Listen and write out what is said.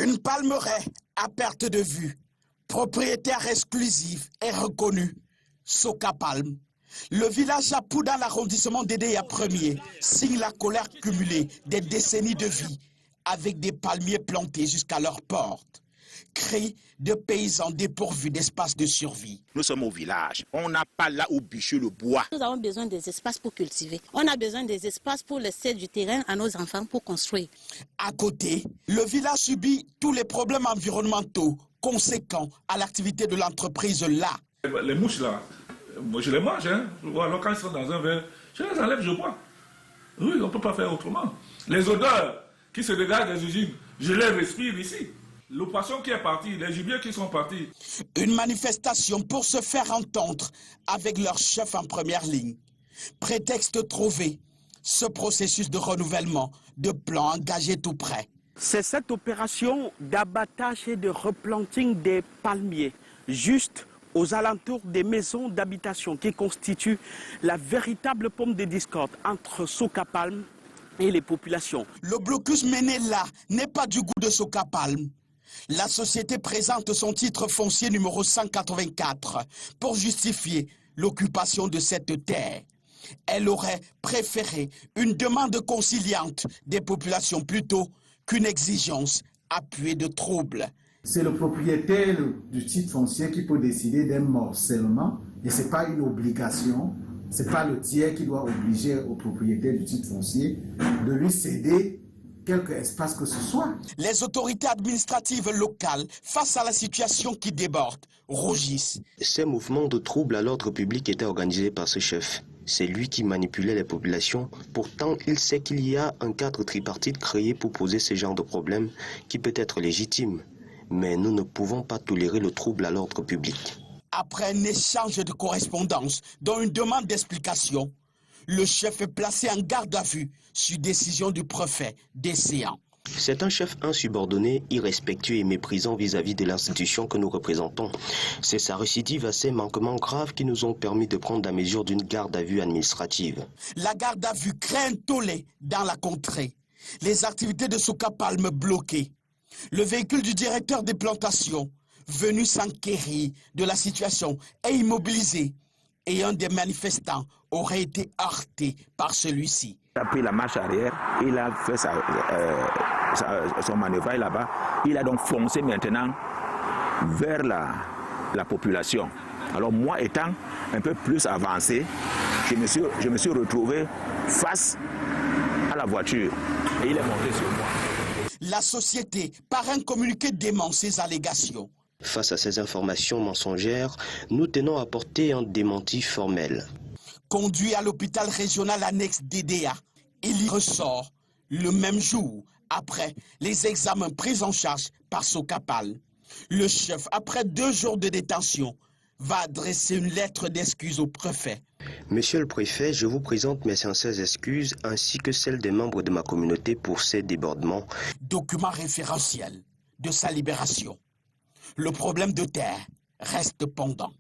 Une palmeraie à perte de vue, propriétaire exclusif et reconnu, Soka Palm. Le village Apou dans l'arrondissement d'Edéa 1er signe la colère cumulée des décennies de vie avec des palmiers plantés jusqu'à leurs portes. Cris de paysans dépourvus d'espace de survie. Nous sommes au village, on n'a pas là où bûcher le bois. Nous avons besoin des espaces pour cultiver. On a besoin des espaces pour laisser du terrain à nos enfants pour construire. À côté, le village subit tous les problèmes environnementaux conséquents à l'activité de l'entreprise là. Les mouches là, moi je les mange, hein. Alors quand ils sont dans un verre, je les enlève, je bois. Oui, on ne peut pas faire autrement. Les odeurs qui se dégagent des usines, je les respire ici. Le poisson qui est parti, les gibiers qui sont partis. Une manifestation pour se faire entendre avec leur chef en première ligne. Prétexte trouvé, ce processus de renouvellement de plans engagés tout près. C'est cette opération d'abattage et de replanting des palmiers, juste aux alentours des maisons d'habitation qui constituent la véritable pomme de discorde entre Soka Palm et les populations. Le blocus mené là n'est pas du goût de Soka Palm. La société présente son titre foncier numéro 184 pour justifier l'occupation de cette terre. Elle aurait préféré une demande conciliante des populations plutôt qu'une exigence appuyée de troubles. C'est le propriétaire du titre foncier qui peut décider d'un morcellement et ce n'est pas une obligation. Ce n'est pas le tiers qui doit obliger au propriétaire du titre foncier de lui céder quelque espace que ce soit. Les autorités administratives locales, face à la situation qui déborde, rougissent. Ces mouvements de troubles à l'ordre public étaient organisés par ce chef. C'est lui qui manipulait les populations. Pourtant, il sait qu'il y a un cadre tripartite créé pour poser ce genre de problème qui peut être légitime. Mais nous ne pouvons pas tolérer le trouble à l'ordre public. Après un échange de correspondance, dont une demande d'explication, le chef est placé en garde à vue sur décision du préfet d'Esséan. C'est un chef insubordonné, irrespectueux et méprisant vis-à-vis de l'institution que nous représentons. C'est sa récidive à ces manquements graves qui nous ont permis de prendre la mesure d'une garde à vue administrative. La garde à vue crée un tollé dans la contrée. Les activités de Soka Palm bloquées. Le véhicule du directeur des plantations, venu s'enquérir de la situation, est immobilisé. Et un des manifestants aurait été heurté par celui-ci. Il a pris la marche arrière, il a fait son manœuvre là-bas. Il a donc foncé maintenant vers la population. Alors moi étant un peu plus avancé, je me suis retrouvé face à la voiture et il est monté sur moi. La société, par un communiqué, dément ces allégations. Face à ces informations mensongères, nous tenons à porter un démenti formel. Conduit à l'hôpital régional annexe d'Edéa, il y ressort le même jour après les examens pris en charge par Soka Palm. Le chef, après 2 jours de détention, va adresser une lettre d'excuse au préfet. Monsieur le préfet, je vous présente mes sincères excuses ainsi que celles des membres de ma communauté pour ces débordements. Document référentiel de sa libération. Le problème de terre reste pendant.